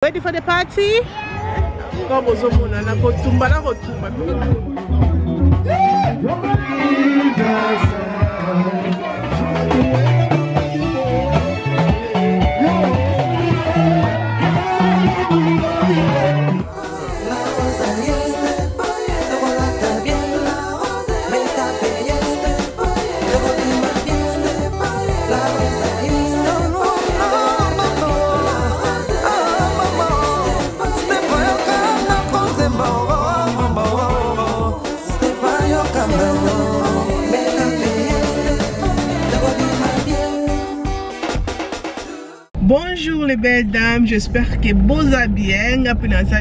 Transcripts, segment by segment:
Ready for the party? Come on, na kotumba na kotumba. Bonjour les belles dames, j'espère que vous allez bien,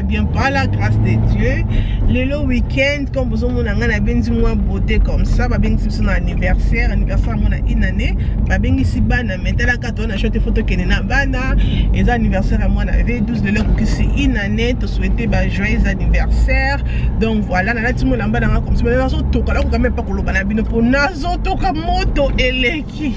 bien par la grâce de Dieu. Le week-end, comme vous avez dit, beauté comme ça, son anniversaire mon une année, ici bana, mais la carte on a acheté photo qui est bana, et anniversaire à moi avait 12 de l'heure qui c'est une année, te souhaiter joyeux anniversaire. Donc voilà, na tout le monde là comme ça, nazo toka là quand même pas ko bana bino pour nazo toka moto eleki.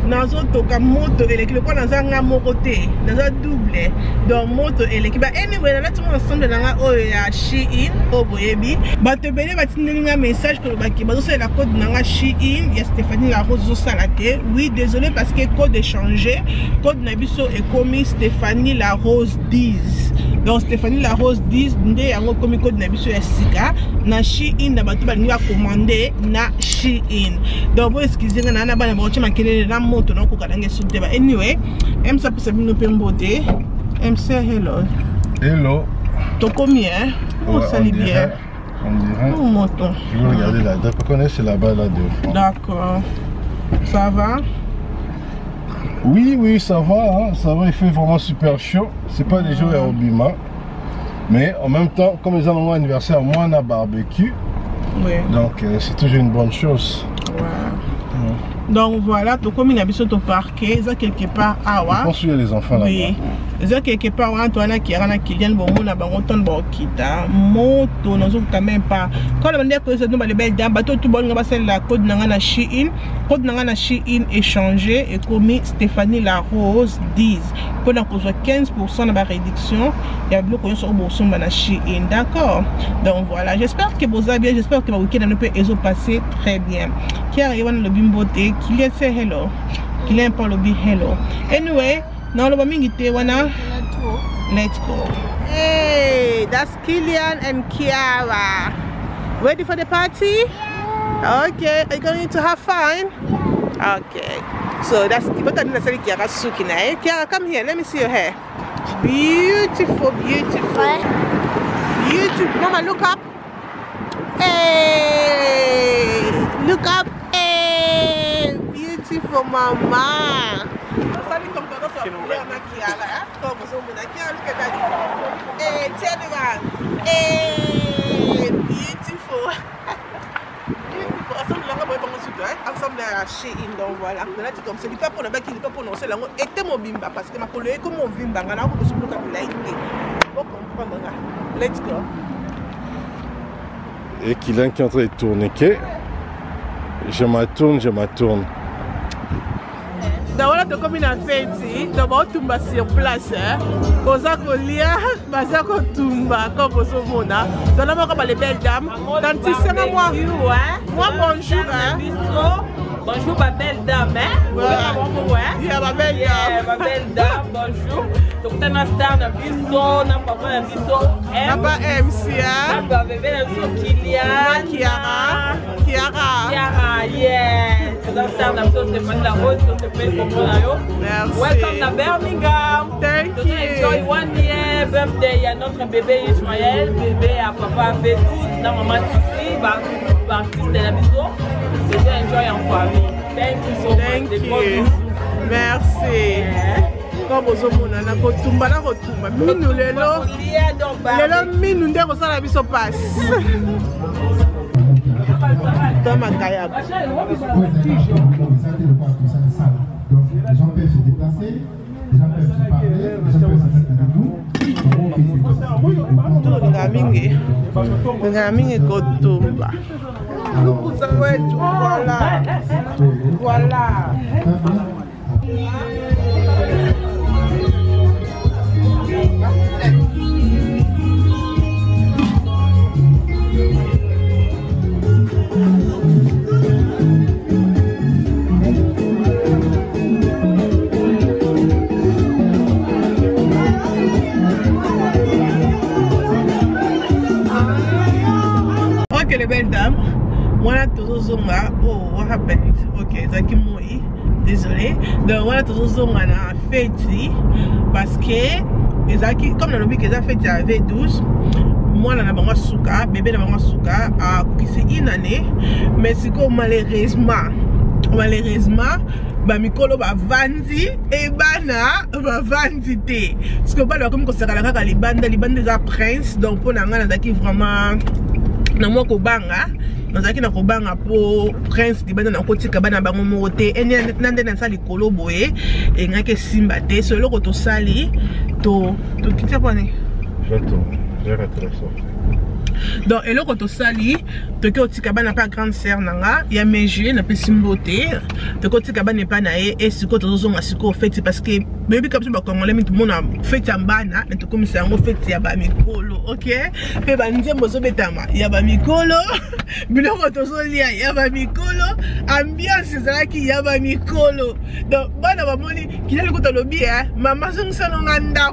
Nazo toka moto eleki le quoi dans un côté, dans un double, donc moto eleki. Bah anyway, là tout le monde ensemble dans oh ya Shein, oh boyebi. Bah te bene bah tindeli un message que bah qui bah c'est la code dans Shein, il y a Stéphanie la rose au salade. Oui, désolé parce que code est changé. Code nabiso est commis Stéphanie la rose 10. Donc Stéphanie la rose 10 ndé yango commis code nabiso ya sika na Shein na batu ba nga commander na Shein. Donc vous excusez na na bana ba chama kelele na moto na ko kadange sute ba. Anyway, aime ça pour sa bino pembote. Aime ça hello. Hello. To combien? Oh ça lit bien. On dirait. Oh moto. Je vais regarder la date. Je connais c'est là-bas là deux. D'accord. Ça va? Oui, oui, ça va, hein. Ça va, il fait vraiment super chaud. C'est pas des jours à Obima. Mais en même temps, comme ils ont mon anniversaire, moi on a barbecue. Oui. Donc c'est toujours une bonne chose. Ouais. Donc voilà, tout comme il a besoin de parquet, ils ont quelque part à voir. Je pense qu'il y a les enfants là-bas. Oui. Ils ont quelque part où Antoine qui a Kylian bon on a autant de kita moto nous quand même pas. Quand on dit que c'est nous les belles dames, bateau tout bon va la code na Shein, code na Shein échangé et commis Stéphanie la rose 10. Pour donc 15% de réduction, il y a beaucoup sur bourson na Shein, d'accord. Donc voilà, j'espère que vous allez bien, j'espère que le week-end ne peut passer très bien. Qui arrive dans le bimboté, Kylian say hello. Kylian parle le hello. Anyway, now le bimboté wana. Let's go. Hey, that's Kylian and Kiara. Ready for the party? Yeah. Okay, are you going to have fun? Okay. So that's Kiara Sukina. Kiara, come here. Let me see your hair. Beautiful, beautiful. Beautiful. Mama, look up. Hey, look up. Hey, beautiful, mama. Hey, turn around. Hey, beautiful. Beautiful. Ensemble à Shein, donc voilà. Là, tu comme ça, il pas pour le bac, il pas prononcer la langue. Et t'es mon bimba parce que ma collègue comme mon bimba, on a un peu de souple comme il faut comprendre. Let's go. Et Kylian qui est en train de tourner. Je m'attourne. Donc voilà, comme il a fait ici, donc on tombe sur place. On a colia, on a tomba comme au monde. Donc là, on va les belles dames. Tant si c'est moi, bonjour. Bonjour ma belle dame, hein? Yeah, ma belle dame. Ma belle dame, bonjour. Donc on a un star de biso, n'a pas un biso. N'a pas MC, hein? N'a pas bébé de Kylian. Kiara, yeah. On a un star de biso, Stéphanie la rose, c'est fait comme on. Merci. Welcome to Birmingham. Thank you. Enjoy 1 year birthday. Il y a notre bébé Ismaël, bébé à papa fait 12, dans maman Sissi, artiste de la biso. Enjoy en famille. Thank you so much. Thank you. Merci. Comme vous avez dit, kotumba na kotumba. Minu lelo. Lelo minu nde ko sala biso passe. Toma kaya. Les gens peuvent se déplacer, les gens peuvent se parler, les gens peuvent s'attaquer avec nous. Ngamingi kotumba. Voilà. Voilà. les belles dames. Voilà tozozonga. Oh, what happened? Ok, Zaki Moi. Désolé. Donc voilà tozozonga na fête parce que Zaki comme dans le but que ça fête avait 12. Moi na bango suka, bébé na bango suka a kisi une année. Mais c'est que malheureusement ba mikolo ba vandi et bana ba vandi te. Parce que ba comme ko saka la kaka libanda za prince donc pour na ngana Zaki vraiment na moi ko banga. Nazaki na kobanga po prince libanda na kotika bana bango mote ene nande na sali kolo boye e ngake simba te solo ko to sali to kitia pone j'attends j'ai raté la sorte donc eloko to sali to ke otika bana pa grande sœur nanga ya meje na pe simbote to ko tika bana pa na e siko to zonga siko fête parce que baby comme ça ba congolais tout monde fête ya bana na to komisa yango fête ya ba mikolo OK pe ba nzembo zo betama ya ba mikolo biloko to zo lia ya ba mikolo ambiance ezalaki ya ba mikolo donc bana ba moni kile ko to lobi mama zongisa no nganda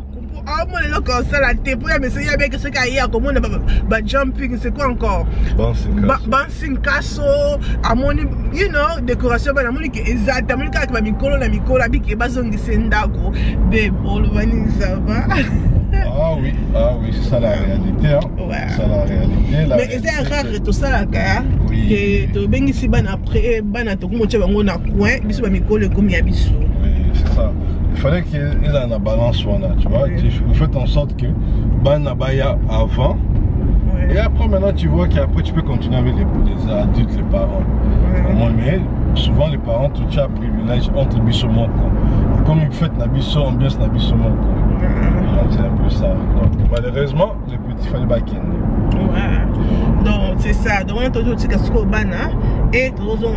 ah moi le corps ça la tête pour me c'est avec ce qu'il y a comme on jumping c'est quoi encore bouncing castle à mon you know décoration ba na moni que exactement ka ba mikolo na mikolo abiki bazongi sendako be bolo vani ça va ah oui c'est ça la réalité hein ouais. C'est ça la réalité mais c'est rare tout ça là ka que to bengi si ban après ban to ko bango na coin biso ba mikolo comme ya biso oui c'est ça. Il fallait qu'il y ait la balance, tu vois. Vous faites en sorte que Banabaya avant. Ouais. Et après, maintenant, tu vois qu'après, tu peux continuer avec les adultes, les parents. Ouais. Mais souvent, les parents, tout ça, privilège entre Bissomon. Comme ils font Nabisso, ambiance Nabissomon. C'est un peu ça. Donc, malheureusement, les petits, il fallait pas qu'ils ouais. Donc, c'est ça. Donc, on a toujours dit que c'est bana. Et toujours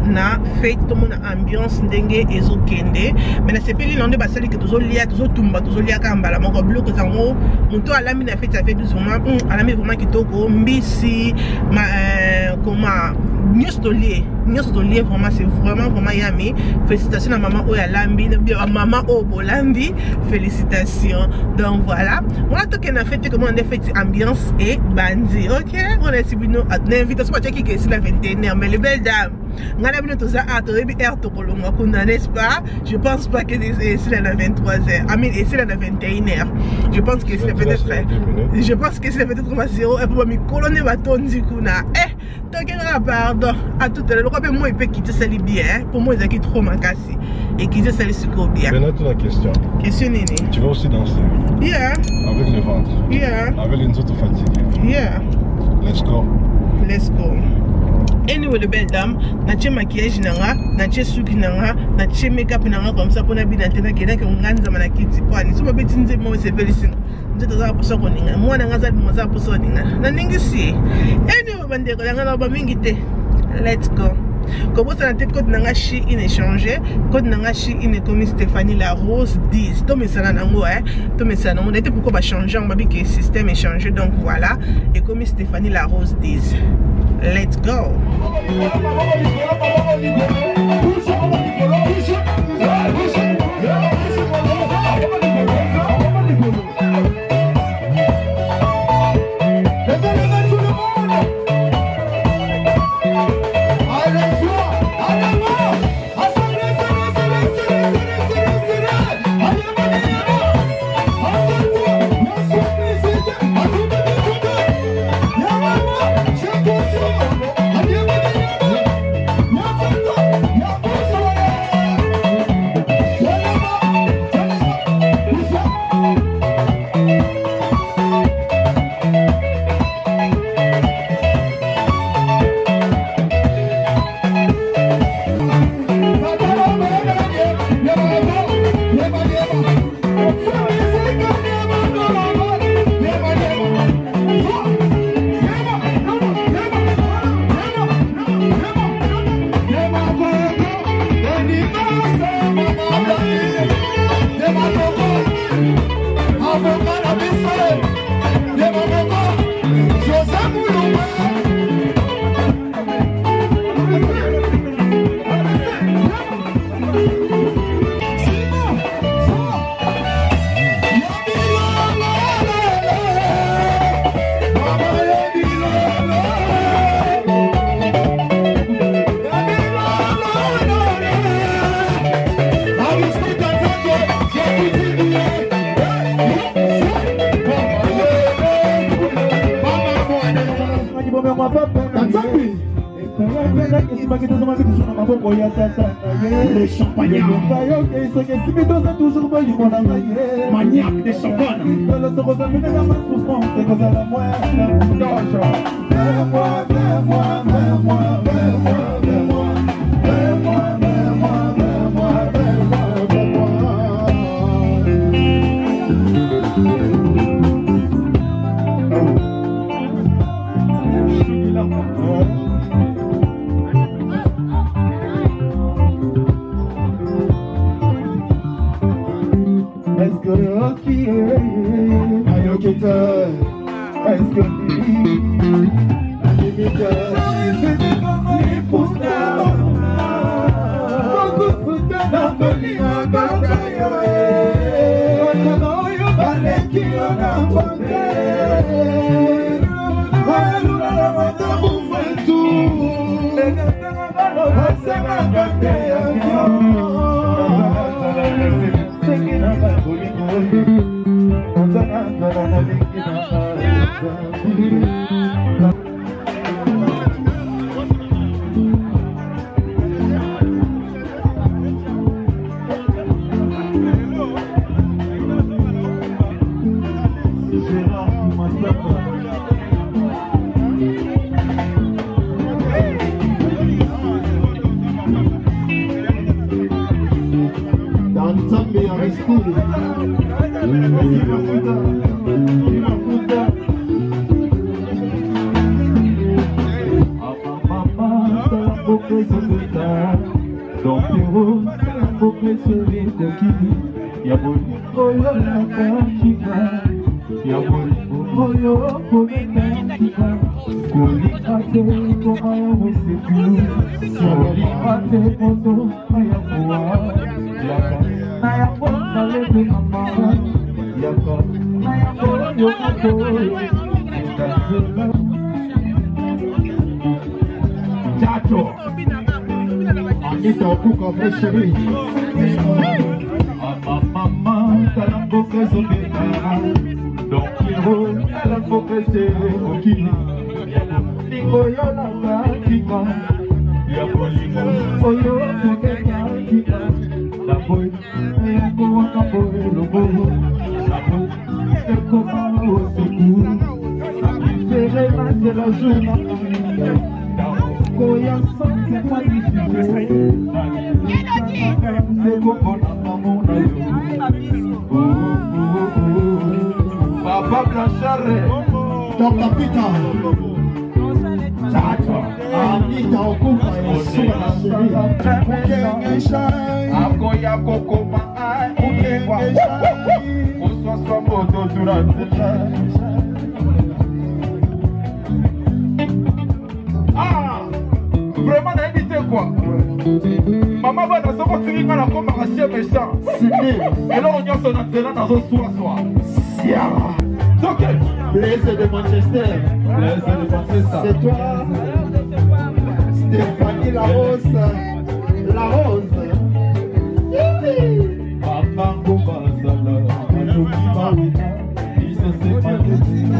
na fête tout le monde ambiance dengue ezo kende mais na sepeli l'on de basali que toujours lia toujours tumba toujours lia kamba la moko bloc zango monto ala mi na fête ça fait 12 vraiment ala mi vraiment kitoko mbisi ma comment nyostolier vraiment c'est vraiment yami félicitations à maman oya lambi maman o bolandi félicitations donc voilà on a toqué na fête comment on a fait ambiance et bandi OK on a subi nos invitation pas qui est la 21h mais les belles dames ngana bino toza atoyebi air to kolonga kuna n'est-ce pas je pense pas que c'est la 23h I mean c'est la 21h je pense que c'est peut-être on va 0 et pour mi colonne va tondi kuna tokenga pardon à tout à l'heure quand moi il peut quitter ça bien pour moi ils trop makasi et quitter ça siko bien maintenant la question nini tu vas aussi danser yeah avec le ventre yeah avec les autres fatigués yeah let's go anyway, les belles dames, na maquillage nanga, na suki nanga, na make-up nanga comme ça pour na bien tena kena que nganza mana kiti kwa ni suma betinze mo se belising. Nzeta za poso ko ninga. Mo na ngaza mo za poso ninga. Na ningisi. Anyway, bande ko nanga ba mingi te. Let's go. Comment ça na code nanga chi in échanger, code nanga chi in comme Stéphanie la Rose 10. To mesana nango to mesana on était pourquoi ba changer on ba bi que système échanger donc voilà et comme Stéphanie la Rose 10. Let's go. Les champagnards. Maniaque des champagnes. Vraiment, on a évité quoi. Maman va dans son continent, on a comme un chien méchant. Et là, on y a son antenne dans un soir. Donc, Blaise de Manchester. C'est toi, Stéphanie Larose.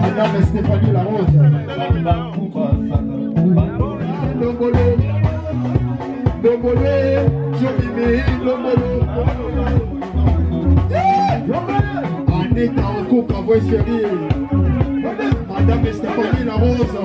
Madame Stéphanie Larose. Anita en couple à voix chérie. Madame Stéphanie Larose.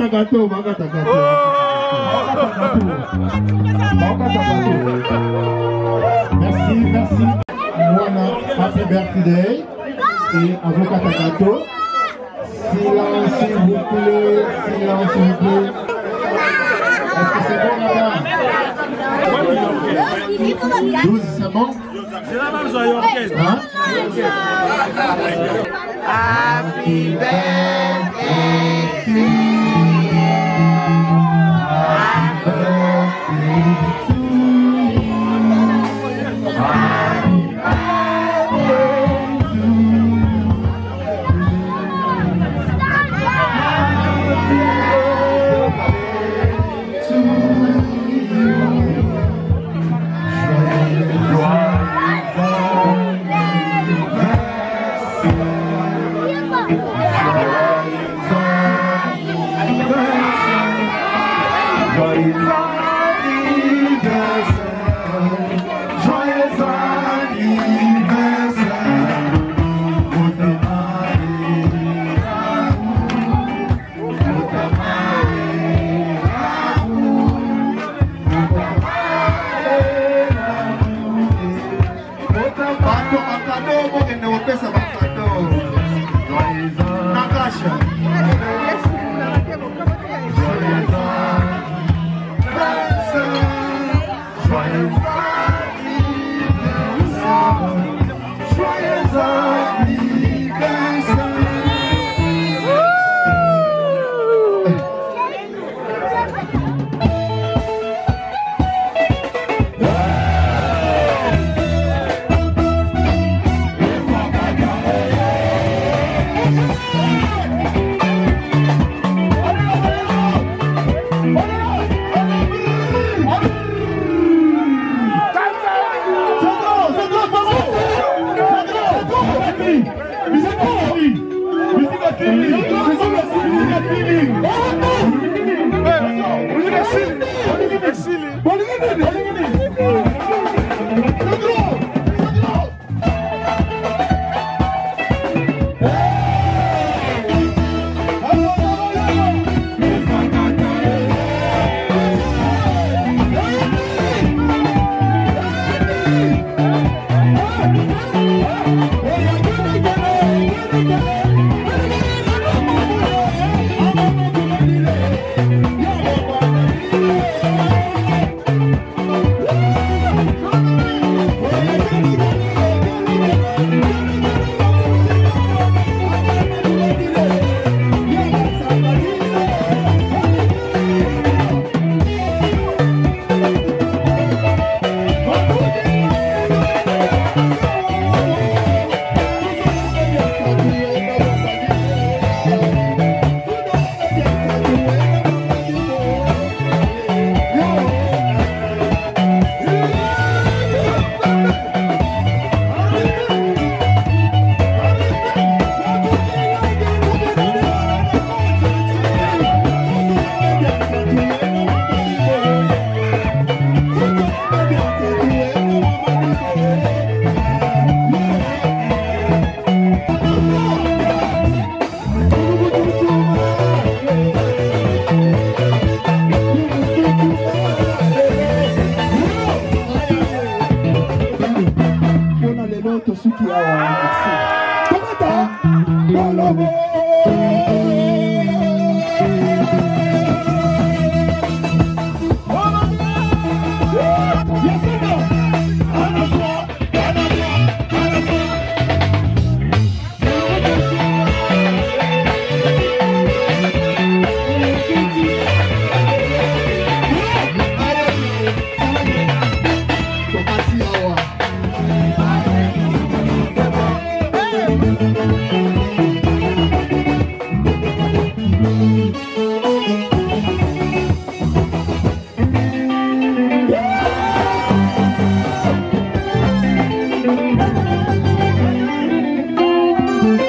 gâteau, Merci, merci. Voilà, happy birthday. Et avocat gâteau. Silence, s'il vous plaît. Silence, s'il vous plaît. Est-ce que c'est bon, madame? 12, c'est bon? C'est la même joyeux orchestre. Hein? Happy birthday to you.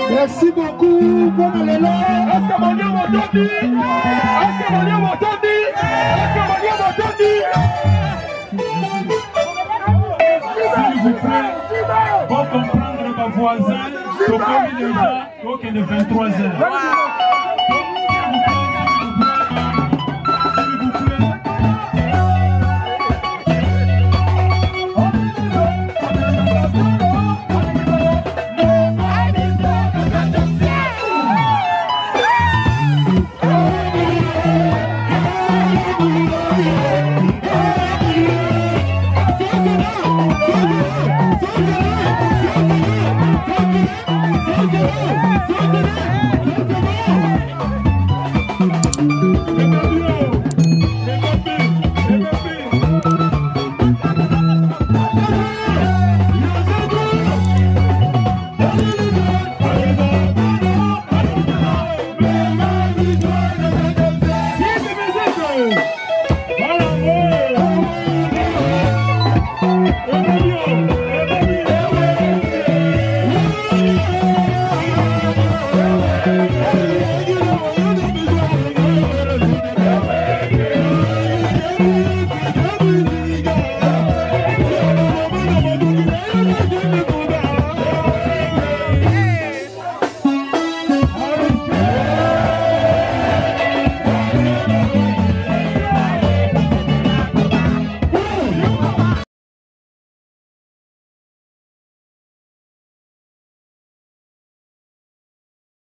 Merci beaucoup. Bon alléluia. Est-ce que mon Dieu m'entendit? Est-ce que mon Dieu m'entendit? Est-ce que mon Dieu m'entendit? S'il vous plaît, pour comprendre ma voisin, je connais déjà, donc il est 23h. Hallelujah.